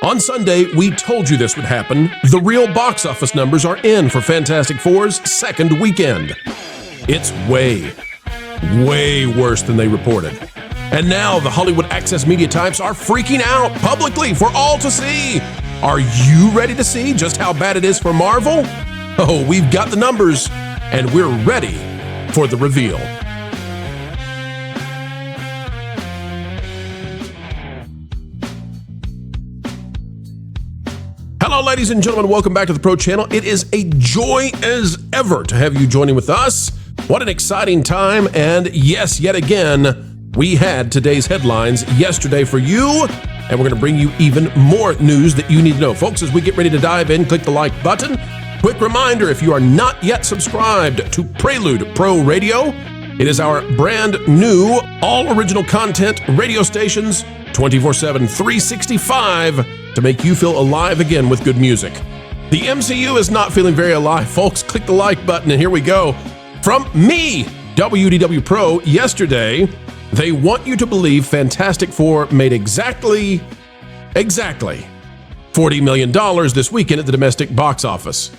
On Sunday, we told you this would happen. The real box office numbers are in for Fantastic Four's second weekend. It's way worse than they reported. And now the Hollywood Access media types are freaking out publicly for all to see. Are you ready to see just how bad it is for Marvel? Oh, we've got the numbers, and we're ready for the reveal. Hello, ladies and gentlemen. Welcome back to the Pro Channel. It is a joy as ever to have you joining with us. What an exciting time. And yes, yet again, we had today's headlines yesterday for you, and we're going to bring you even more news that you need to know. Folks, as we get ready to dive in, click the like button. Quick reminder, if you are not yet subscribed to Prelude Pro Radio, it is our brand new, all original content radio stations, 24/7, 365, to make you feel alive again with good music. The MCU is not feeling very alive, folks. Click the like button, and here we go. From me, WDW Pro, yesterday, they want you to believe Fantastic Four made exactly $40 million this weekend at the domestic box office.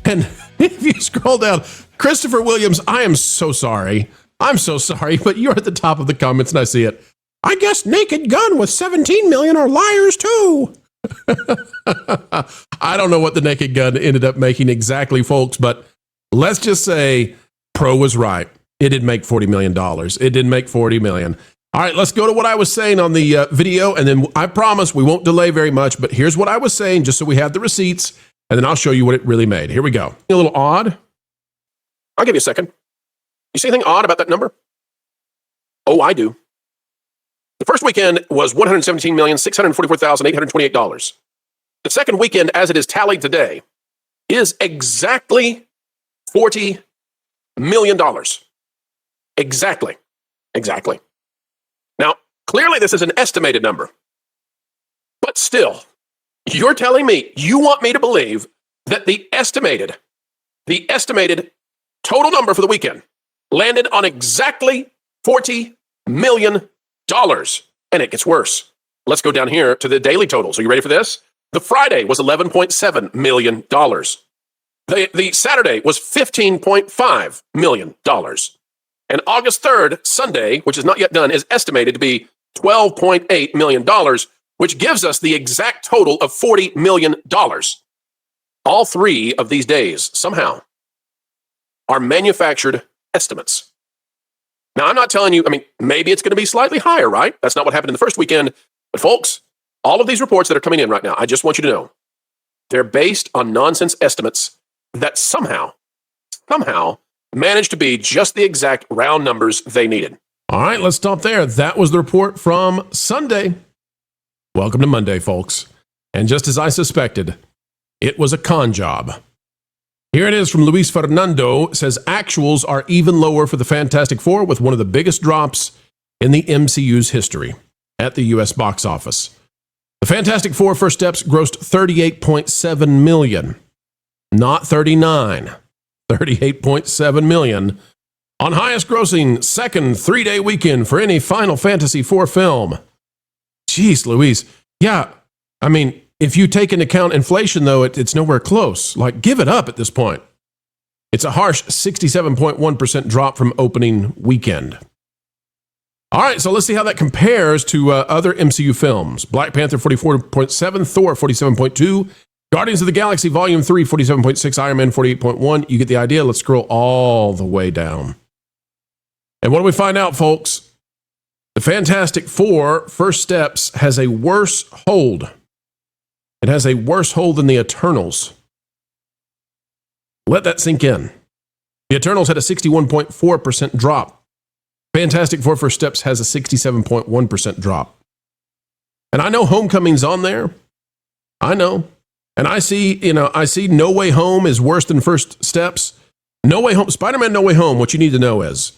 And if you scroll down, Christopher Williams, I am so sorry. I'm so sorry, but you're at the top of the comments and I see it. I guess Naked Gun with 17 million are liars too. I don't know what the Naked Gun ended up making exactly, folks, but let's just say Pro was right. It didn't make $40 million. It didn't make 40 million. All right, let's go to what I was saying on the video, and then I promise we won't delay very much, but here's what I was saying just so we have the receipts, and then I'll show you what it really made. Here we go. A little odd. I'll give you a second. You see anything odd about that number? Oh, I do. The first weekend was $117,644,828. The second weekend, as it is tallied today, is exactly $40 million. Exactly. Now, clearly this is an estimated number. But still, you're telling me you want me to believe that the estimated total number for the weekend landed on exactly $40 million. And it gets worse. Let's go down here to the daily totals. Are you ready for this? The Friday was $11.7 million. The Saturday was $15.5 million. And August 3rd, Sunday, which is not yet done, is estimated to be $12.8 million, which gives us the exact total of $40 million. All three of these days, somehow, are manufactured estimates. Now, I'm not telling you, maybe it's going to be slightly higher, right? That's not what happened in the first weekend. But folks, all of these reports that are coming in right now, I just want you to know, they're based on nonsense estimates that somehow managed to be just the exact round numbers they needed. All right, let's stop there. That was the report from Sunday. Welcome to Monday, folks. And just as I suspected, it was a con job. Here it is from Luis Fernando. Says actuals are even lower for the Fantastic Four, with one of the biggest drops in the MCU's history at the U.S. box office. The Fantastic Four First Steps grossed $38.7 million, not 39, 38.7 million, on highest grossing second 3-day weekend for any Final Fantasy IV film. Jeez, Louise. Yeah, if you take into account inflation, though, it's nowhere close. Like, give it up at this point. It's a harsh 67.1% drop from opening weekend. All right, so let's see how that compares to other MCU films. Black Panther, 44.7, Thor, 47.2, Guardians of the Galaxy Volume 3, 47.6, Iron Man, 48.1. You get the idea. Let's scroll all the way down. And what do we find out, folks? The Fantastic Four First Steps has a worse hold. It has a worse hold than the Eternals. Let that sink in. The Eternals had a 61.4% drop. Fantastic Four First Steps has a 67.1% drop. And I know Homecoming's on there. I know. And I see No Way Home is worse than First Steps. No Way Home, Spider-Man No Way Home, what you need to know is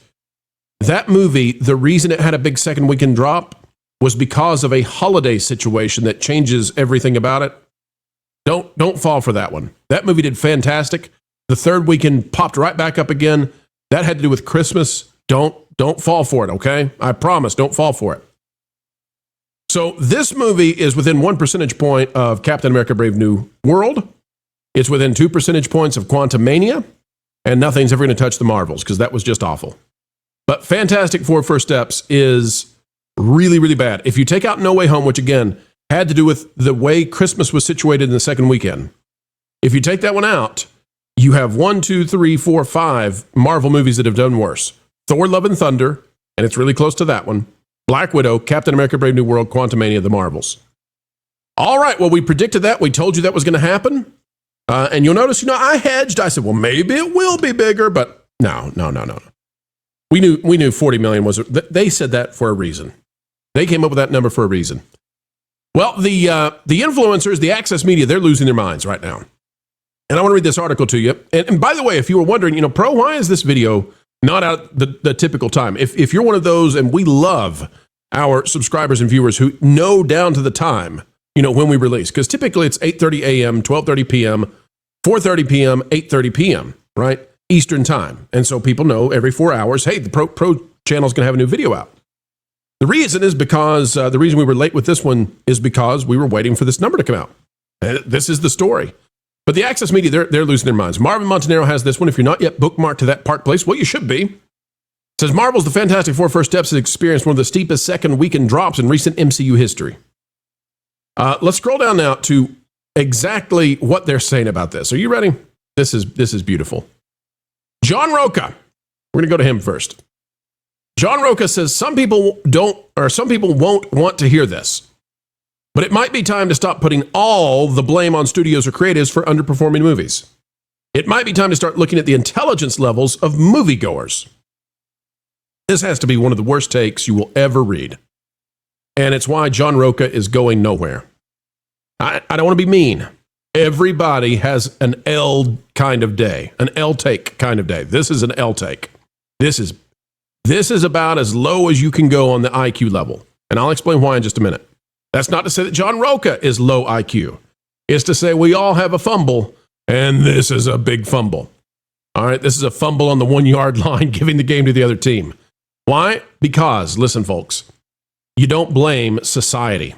that movie, the reason it had a big second weekend drop was because of a holiday situation that changes everything about it. Don't fall for that one. That movie did fantastic. The third weekend popped right back up again. That had to do with Christmas. Don't fall for it, okay? I promise, don't fall for it. So this movie is within 1 percentage point of Captain America Brave New World. It's within 2 percentage points of Quantumania. And nothing's ever going to touch the Marvels because that was just awful. But Fantastic Four First Steps is really, really bad. If you take out No Way Home, which again had to do with the way Christmas was situated in the second weekend, if you take that one out, you have 1, 2, 3, 4, 5 Marvel movies that have done worse. Thor, Love and Thunder, and it's really close to that one. Black Widow, Captain America Brave New World, Quantumania, the Marvels. All right, well, we predicted that. We told you that was going to happen. And you'll notice, I hedged. I said, well, maybe it will be bigger, but no. We knew 40 million was, they said that for a reason. They came up with that number for a reason. Well, the influencers, the access media, they're losing their minds right now. And I want to read this article to you. And by the way, if you were wondering, Pro, why is this video not out the typical time? If you're one of those, and we love our subscribers and viewers who know down to the time, when we release, because typically it's 8:30 a.m., 12:30 p.m., 4:30 p.m., 8:30 p.m., right? Eastern time. And so people know every 4 hours, hey, the Pro channel is going to have a new video out. The reason is because, the reason we were late with this one is because we were waiting for this number to come out. And this is the story. But the access media, they're losing their minds. Marvin Montanaro has this one. If you're not yet bookmarked to that Park Place, well, you should be. It says, Marvel's The Fantastic Four First Steps has experienced one of the steepest second weekend drops in recent MCU history. Let's scroll down now to exactly what they're saying about this. Are you ready? This is beautiful. John Roka. We're going to go to him first. John Roka says some people won't want to hear this, but it might be time to stop putting all the blame on studios or creatives for underperforming movies. It might be time to start looking at the intelligence levels of moviegoers. This has to be one of the worst takes you will ever read. And it's why John Roka is going nowhere. I don't want to be mean. Everybody has an L kind of day, an L take kind of day. This is an L take. This is about as low as you can go on the IQ level. And I'll explain why in just a minute. That's not to say that John Roka is low IQ. It's to say we all have a fumble, and this is a big fumble. All right, this is a fumble on the 1 yard line, giving the game to the other team. Why? Because, listen, folks, you don't blame society.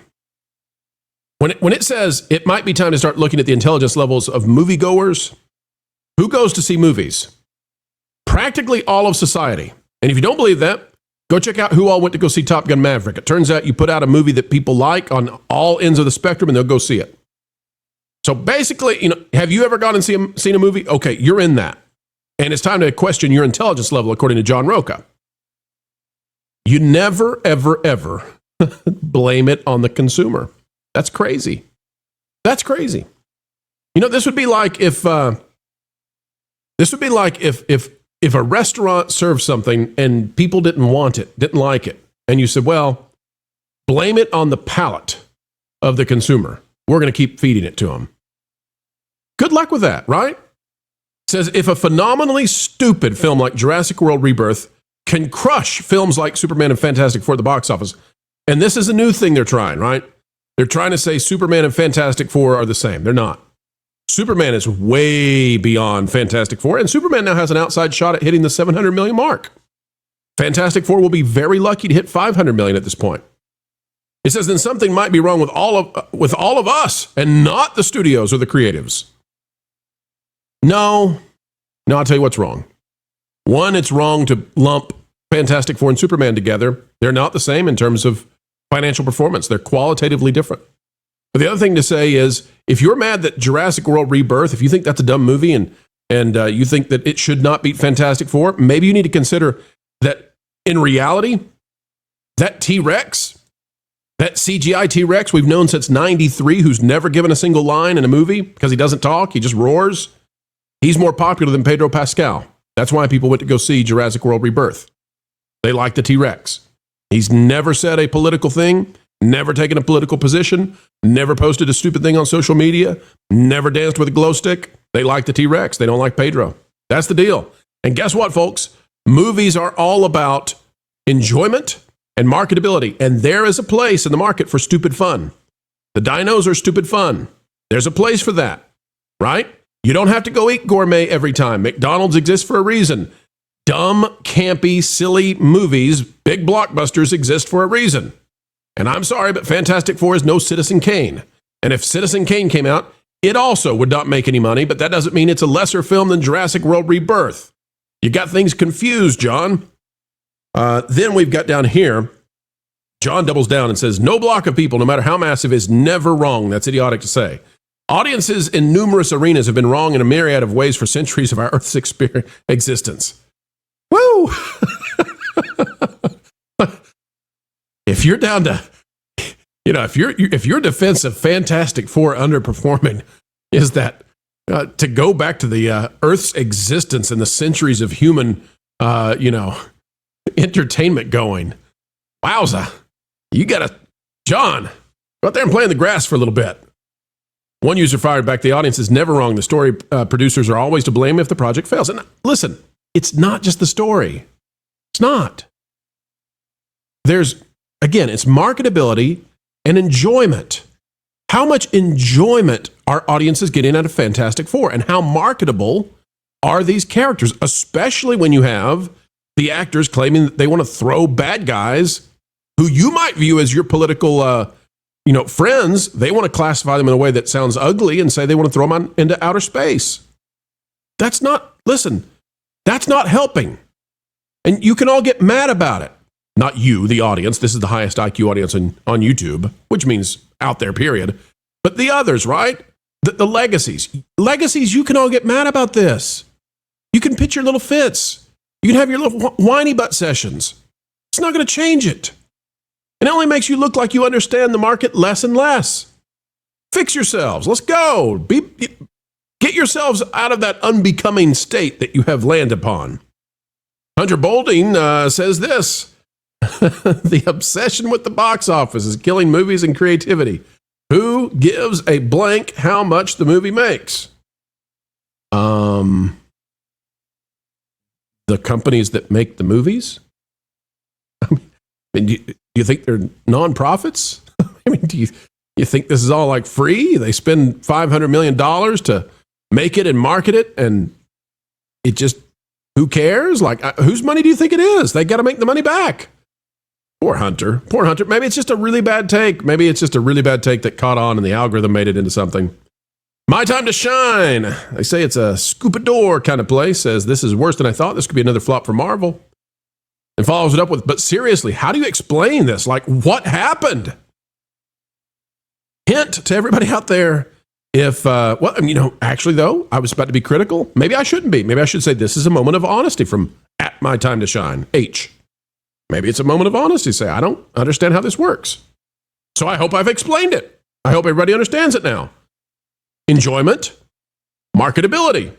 When it says it might be time to start looking at the intelligence levels of moviegoers, who goes to see movies? Practically all of society. And if you don't believe that, go check out who all went to go see Top Gun Maverick. It turns out you put out a movie that people like on all ends of the spectrum, and they'll go see it. So basically, have you ever gone and seen a movie? Okay, you're in that. And it's time to question your intelligence level, according to John Roka. You never, ever, ever blame it on the consumer. That's crazy. That's crazy. This would be like if a restaurant served something and people didn't want it, didn't like it, and you said, well, blame it on the palate of the consumer. We're going to keep feeding it to them. Good luck with that, right? It says, if a phenomenally stupid film like Jurassic World Rebirth can crush films like Superman and Fantastic Four at the box office, and this is a new thing they're trying, right? They're trying to say Superman and Fantastic Four are the same. They're not. Superman is way beyond Fantastic Four, and Superman now has an outside shot at hitting the 700 million mark. Fantastic Four will be very lucky to hit 500 million at this point. It says then something might be wrong with all of us, and not the studios or the creatives. No, I'll tell you what's wrong. One, it's wrong to lump Fantastic Four and Superman together. They're not the same in terms of financial performance. They're qualitatively different. But the other thing to say is, if you're mad that Jurassic World Rebirth, if you think that's a dumb movie and you think that it should not beat Fantastic Four, maybe you need to consider that in reality, that T-Rex, that CGI T-Rex we've known since 93, who's never given a single line in a movie because he doesn't talk, he just roars, he's more popular than Pedro Pascal. That's why people went to go see Jurassic World Rebirth. They like the T-Rex. He's never said a political thing, never taken a political position, never posted a stupid thing on social media, never danced with a glow stick. They like the T-Rex. They don't like Pedro. That's the deal. And guess what, folks? Movies are all about enjoyment and marketability. And there is a place in the market for stupid fun. The dinos are stupid fun. There's a place for that, right? You don't have to go eat gourmet every time. McDonald's exists for a reason. Dumb, campy, silly movies, big blockbusters exist for a reason. And I'm sorry, but Fantastic Four is no Citizen Kane. And if Citizen Kane came out, it also would not make any money, but that doesn't mean it's a lesser film than Jurassic World Rebirth. You got things confused, John. Then we've got down here, John doubles down and says, no block of people, no matter how massive, is never wrong. That's idiotic to say. Audiences in numerous arenas have been wrong in a myriad of ways for centuries of our Earth's existence. Woo! If you're down to, if your defense of Fantastic Four underperforming is that to go back to the Earth's existence and the centuries of human, entertainment going, wowza, you gotta, John, go out there and play in the grass for a little bit. One user fired back, the audience is never wrong. The story producers are always to blame if the project fails. And listen, it's not just the story. It's not. Again, it's marketability and enjoyment. How much enjoyment are audiences getting out of Fantastic Four? And how marketable are these characters, especially when you have the actors claiming that they want to throw bad guys who you might view as your political friends. They want to classify them in a way that sounds ugly and say they want to throw them into outer space. That's not helping. And you can all get mad about it. Not you, the audience. This is the highest IQ audience on YouTube, which means out there, period. But the others, right? The legacies. Legacies, you can all get mad about this. You can pitch your little fits. You can have your little whiny butt sessions. It's not going to change it. And it only makes you look like you understand the market less and less. Fix yourselves. Let's go. Get yourselves out of that unbecoming state that you have landed upon. Hunter Bolding says this. The obsession with the box office is killing movies and creativity. Who gives a blank how much the movie makes? The companies that make the movies? I mean, do you think they're nonprofits? I mean, do you think this is all like free? They spend $500 million to make it and market it, and it just, who cares? Like, whose money do you think it is? They got to make the money back. Poor Hunter. Maybe it's just a really bad take. Maybe it's just a really bad take that caught on and the algorithm made it into something. My Time to Shine. They say it's a scoop-a-door kind of place. Says, this is worse than I thought. This could be another flop for Marvel. And follows it up with, but seriously, how do you explain this? Like, what happened? Hint to everybody out there. Actually, though, I was about to be critical. Maybe I shouldn't be. Maybe I should say this is a moment of honesty from at My Time to Shine, H. Maybe it's a moment of honesty. Say, I don't understand how this works. So I hope I've explained it. I hope everybody understands it now. Enjoyment, marketability.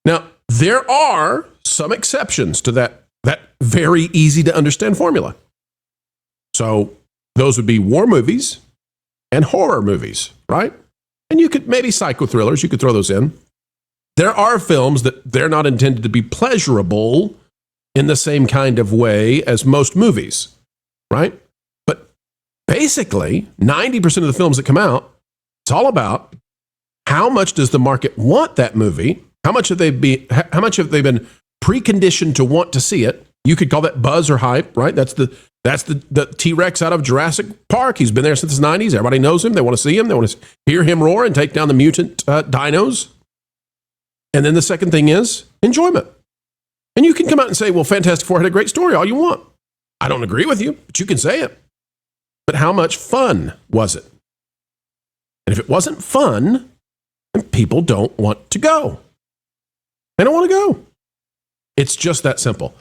Now, there are some exceptions to that very easy to understand formula. So those would be war movies and horror movies, right? And you could maybe psycho thrillers, you could throw those in. There are films that they're not intended to be pleasurable in the same kind of way as most movies, right? But basically, 90% of the films that come out, it's all about how much does the market want that movie? How much have they been preconditioned to want to see it? You could call that buzz or hype, right? That's the T-Rex out of Jurassic Park. He's been there since the 90s. Everybody knows him. They want to see him. They want to hear him roar and take down the mutant dinos. And then the second thing is enjoyment. And you can come out and say, well, Fantastic Four had a great story, all you want. I don't agree with you, but you can say it. But how much fun was it? And if it wasn't fun, then people don't want to go. They don't want to go. It's just that simple.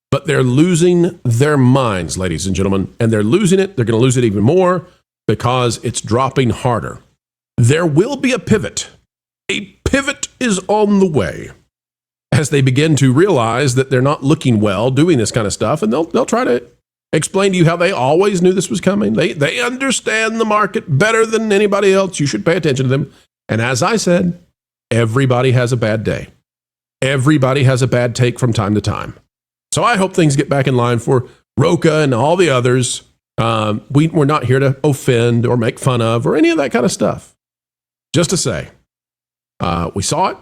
But they're losing their minds, ladies and gentlemen, and they're losing it. They're going to lose it even more because it's dropping harder. There will be a pivot. A pivot is on the way as they begin to realize that they're not looking well doing this kind of stuff, and they'll try to explain to you how they always knew this was coming. They understand the market better than anybody else. You should pay attention to them. And as I said, everybody has a bad day. Everybody has a bad take from time to time. So I hope things get back in line for Roka and all the others. We're not here to offend or make fun of or any of that kind of stuff. Just to say, we saw it.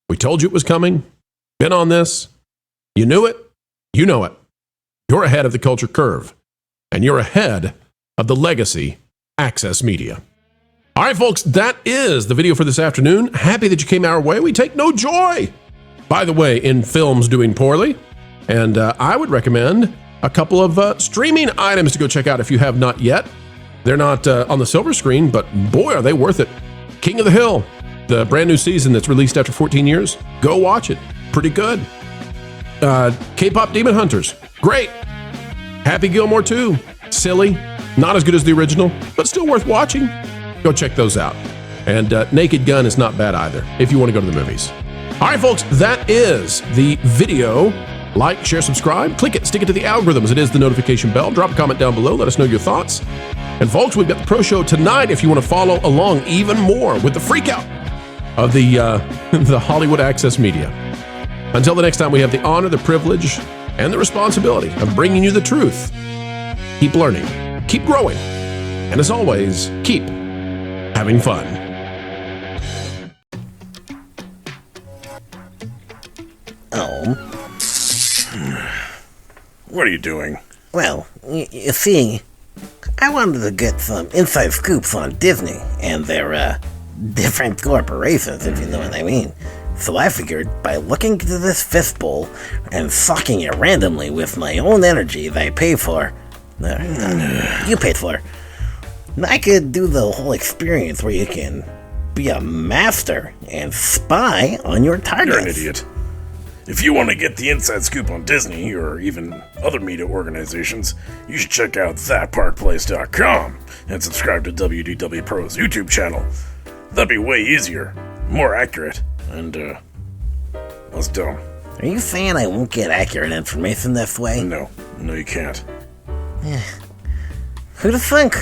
We told you it was coming. Been on this. You knew it. You know it. You're ahead of the culture curve. And you're ahead of the legacy Access Media. All right, folks, that is the video for this afternoon. Happy that you came our way. We take no joy, by the way, in films doing poorly. And I would recommend a couple of streaming items to go check out if you have not yet. They're not on the silver screen, but boy, are they worth it. King of the Hill, the brand new season that's released after 14 years. Go watch it. Pretty good. K-pop Demon Hunters. Great. Happy Gilmore 2. Silly. Not as good as the original, but still worth watching. Go check those out. And Naked Gun is not bad either, if you want to go to the movies. All right, folks, that is the video. Like, share, subscribe, click it, stick it to the algorithms. It is the notification bell. Drop a comment down below. Let us know your thoughts. And folks, we've got the Pro Show tonight if you want to follow along even more with the freakout of the the Hollywood Access Media. Until the next time, we have the honor, the privilege, and the responsibility of bringing you the truth. Keep learning, keep growing, and as always, keep having fun. Oh. What are you doing? Well, you see, I wanted to get some inside scoops on Disney and their different corporations, if you know what I mean. So I figured by looking into this fistbowl and sucking it randomly with my own energy that I pay for, you paid for, I could do the whole experience where you can be a master and spy on your targets. You're an idiot. If you want to get the inside scoop on Disney, or even other media organizations, you should check out thatparkplace.com and subscribe to WDW Pro's YouTube channel. That'd be way easier, more accurate, and, less dumb. Are you saying I won't get accurate information this way? No, you can't. Who'd have think?